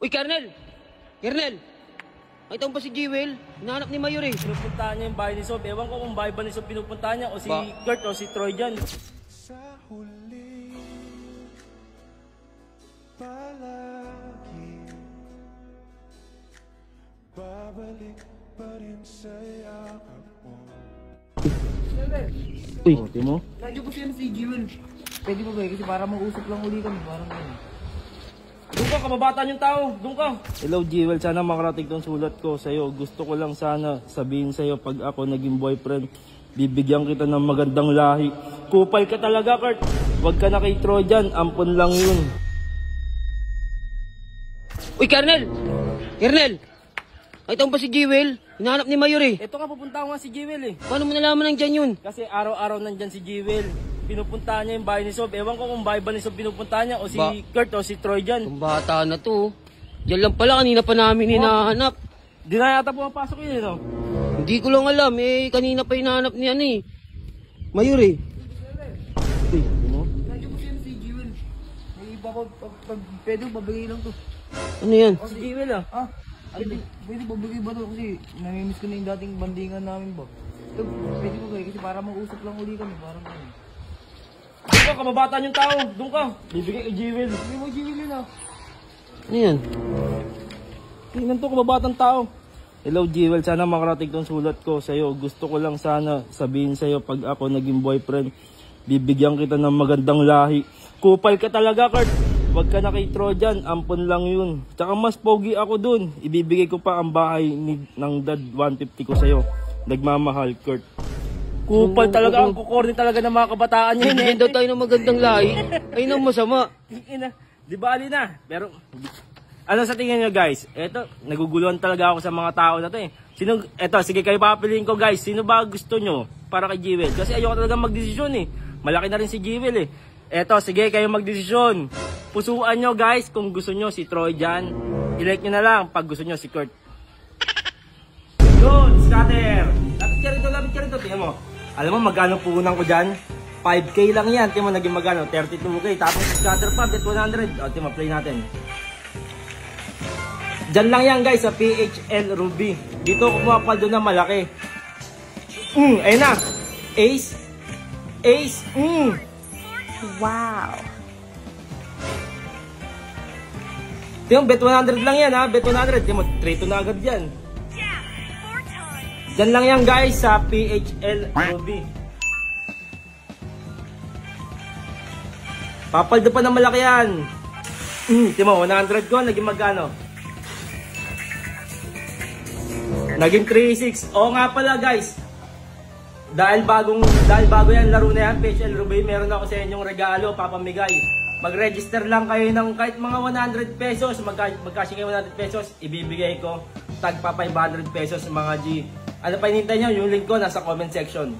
Uy, Kernel! Kernel! Nakita mo ba si Jewel? Hinahanap ni Mayor eh. Pinupuntahan niya yung bahay ni Sob. Ewan ko kung bahay ba ni Sob pinupuntahan niya o si Kurt o si Troy dyan. Sa huli palagi babalik pa rin sa yakap mo. Uy, Timo? Nandiyo po siya si Jewel. Pwede ba ba? Kasi para mag-usap lang uli kami. Parang ganun. Doon ka, kababatan yung tao. Doon ka. Hello, Jewel. Sana makarating tong sulat ko sa'yo. Gusto ko lang sana sabihin sa'yo pag ako naging boyfriend, bibigyan kita ng magandang lahi. Kupal ka talaga, Kurt. Huwag ka na kay Troy dyan. Ampon lang yun. Uy, Kernel! Kernel! Nakita mo ba si Jewel? Hinahanap ni Mayor eh. Ito nga, pupunta ko nga si Jewel eh. Paano mo nalaman nandyan yun? Kasi araw-araw nandyan si Jewel. Pinupuntahan niya yung bahay ni Sob. Ewan ko kung bahay ba ni Sob pinupuntahan niya o si Kurt o si Troy dyan. Ang bata na to. Diyan lang pala, kanina pa namin hinahanap. Di na yata pumapasok yun eh, no? Hindi ko lang alam eh, kanina pa hinahanap ni ano eh. Mayor eh. Uy, ano? Nandiyo po siya si Jewel. May iba ko. Pwede ba? Babagay lang to. Ano yan? O si Jewel ah. Ah? Pwede babagay ba to? Kasi namimiss ko na yung dating bandingan namin ba? Pwede ba ba? Kasi para mag-usap lang uli kami. Parang ganun. Doon ka, kababatan yung tao. Doon ka. Bibigay kay Jewel. Hindi mo Jewel yun ah. Ano yan? Tingnan to, kababatan tao. Hello, Jewel. Sana makarating tong sulat ko sa'yo. Gusto ko lang sana sabihin sa'yo pag ako naging boyfriend, bibigyan kita ng magandang lahi. Kupal ka talaga, Kurt. Huwag ka na kay Troy dyan. Ampon lang yun. Tsaka mas pogi ako dun. Ibibigay ko pa ang bahay ng dad 150 ko sa'yo. Nagmamahal, Kurt. Kupal talaga. Ang kukorni talaga ng mga kabataan niya. Bigyan daw tayo ng magandang lahi. Ayun ang masama. Ina, di ba na? Pero, ano sa tingin nyo guys? Eto, naguguluhan talaga ako sa mga tao na to eh. Eto, sige kayo papiliin ko guys. Sino ba gusto nyo para kay Jewel? Kasi ayoko talaga magdesisyon eh. Malaki na rin si Jewel eh. Eto, sige kayo magdesisyon. Pusuan nyo guys kung gusto nyo si Troy dyan. I-like nyo na lang pag gusto nyo si Kurt. Yun, scatter! Lapit ka rito, tingnan mo. Alam mo magkano puhunan ko dyan? 5K lang yan. Tingnan mo naging magkano? 32K. Tapos scatter pa, bet 100. O, tingnan mo, play natin. Dyan lang yan guys sa PHL Ruby. Dito kumapal doon na malaki. Ayun na. Ace. Ace. Wow. Tingnan mo, bet 100 lang yan ha. Bet 100. Tingnan mo, 3-2 na agad yan. Dyan lang yan guys sa PHL Ruby. Papaldo pa ng malaki yan. Tingnan mo, 100 ko, naging magkano? Naging 3-6. Oo nga pala guys. Dahil bago yan laro na yan, PHL Ruby, meron ako sa inyong regalo, papamigay. Mag-register lang kayo ng kahit mga 100 pesos. Magkasya kayo 100 pesos, ibibigay ko. Tagpa 500 pesos mga G. Ano pa hinintay nyo? Yung link ko nasa comment section.